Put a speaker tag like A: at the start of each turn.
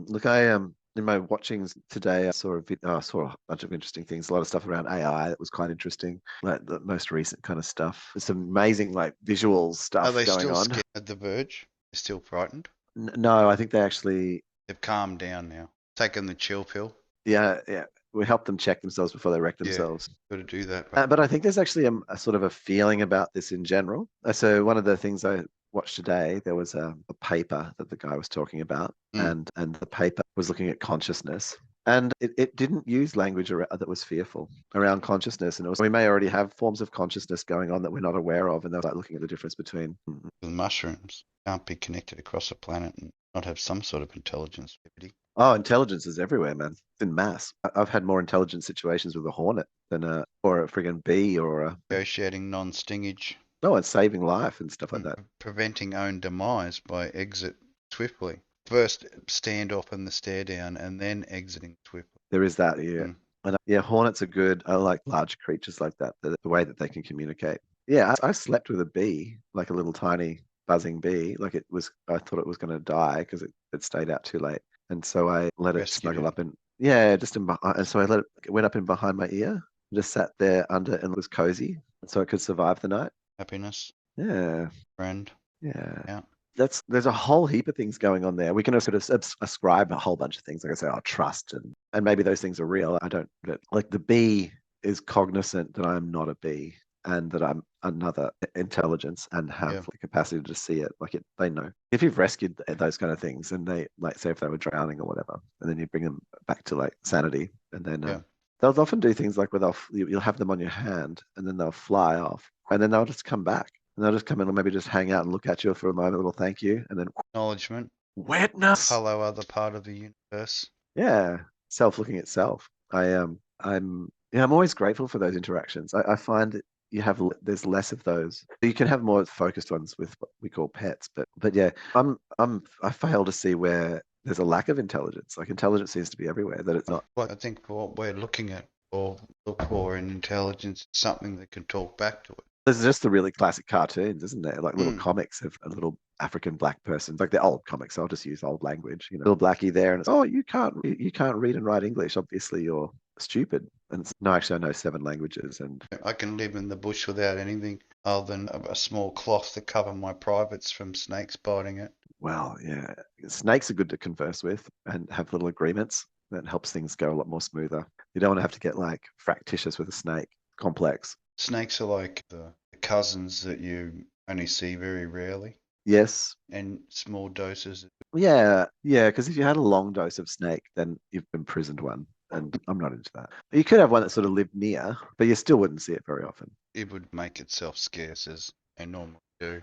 A: Look, I in my watchings today, I saw a bunch of interesting things. A lot of stuff around AI that was quite interesting, like the most recent kind of stuff. There's some amazing like visual
B: Are
A: stuff
B: they
A: going
B: still
A: on.
B: scared at the verge? They're still frightened?
A: No, I think they actually,
B: They've calmed down now. Taken the chill pill.
A: yeah, we help them check themselves before they wreck
B: Yeah,
A: themselves.
B: got to do that.
A: But I think there's actually a sort of a feeling about this in general. So one of the things I watched today, there was a paper that the guy was talking about,
B: Mm.
A: and the paper was looking at consciousness. And it didn't use language that was fearful around consciousness. And it was, we may already have forms of consciousness going on that we're not aware of. And they're like looking at the difference between.
B: The mushrooms can't be connected across a planet and not have some sort of intelligence.
A: Oh, intelligence is everywhere, man. It's in mass. I've had more intelligent situations with a hornet than or a friggin' bee or a,
B: Negotiating non-stingage.
A: no, it's saving life and stuff like that.
B: Preventing own demise by exit swiftly. First stand off in the stare down and then exiting swiftly.
A: There is that, yeah.
B: Mm.
A: And yeah, hornets are good. I like large creatures like that, the way that they can communicate. Yeah, I slept with a bee, like a little tiny buzzing bee. Like I thought it was going to die because it stayed out too late. And so I let it
B: Rescued
A: snuggle
B: it.
A: up in, yeah, just in behind. And so it went up in behind my ear, just sat there under and was cozy. So it could survive the night.
B: Happiness.
A: Yeah,
B: Friend.
A: yeah.
B: Yeah.
A: There's a whole heap of things going on there. We can sort of ascribe a whole bunch of things, like I say, our trust and maybe those things are real. I don't, but like the bee is cognizant that I'm not a bee and that I'm another intelligence and have
B: Yeah.
A: the capacity to see it. They know. If you've rescued those kind of things, and they like say if they were drowning or whatever, and then you bring them back to like sanity, and then
B: Yeah.
A: they'll often do things like where you'll have them on your hand, and then they'll fly off, and then they'll just come back. And they'll just come in and maybe just hang out and look at you for a moment, a little thank you, and then
B: Acknowledgement.
A: wetness.
B: Hello, other part of the universe.
A: Yeah, self-looking at self. I'm always grateful for those interactions. I find that there's less of those. You can have more focused ones with what we call pets, but yeah, I fail to see where there's a lack of intelligence. Like intelligence seems to be everywhere. That it's not.
B: Well, I think for what we're looking at or look for in intelligence, something that can talk back to it.
A: There's just the really classic cartoons, isn't there? Like little
B: Mm.
A: comics of a little African black person, like the old comics. I'll just use old language. Little blackie there, and it's you can't read and write English. Obviously, you're stupid. And no, actually, I know 7 languages, and
B: I can live in the bush without anything other than a small cloth to cover my privates from snakes biting it.
A: well, yeah, snakes are good to converse with and have little agreements. That helps things go a lot more smoother. You don't want to have to get like fractious with a snake, complex.
B: Snakes are like the cousins that you only see very rarely
A: Yes,
B: and small doses.
A: yeah, because if you had a long dose of snake, then you've imprisoned one, and I'm not into that. You could have one that sort of lived near, but you still wouldn't see it very often.
B: It would make itself scarce as they normally do.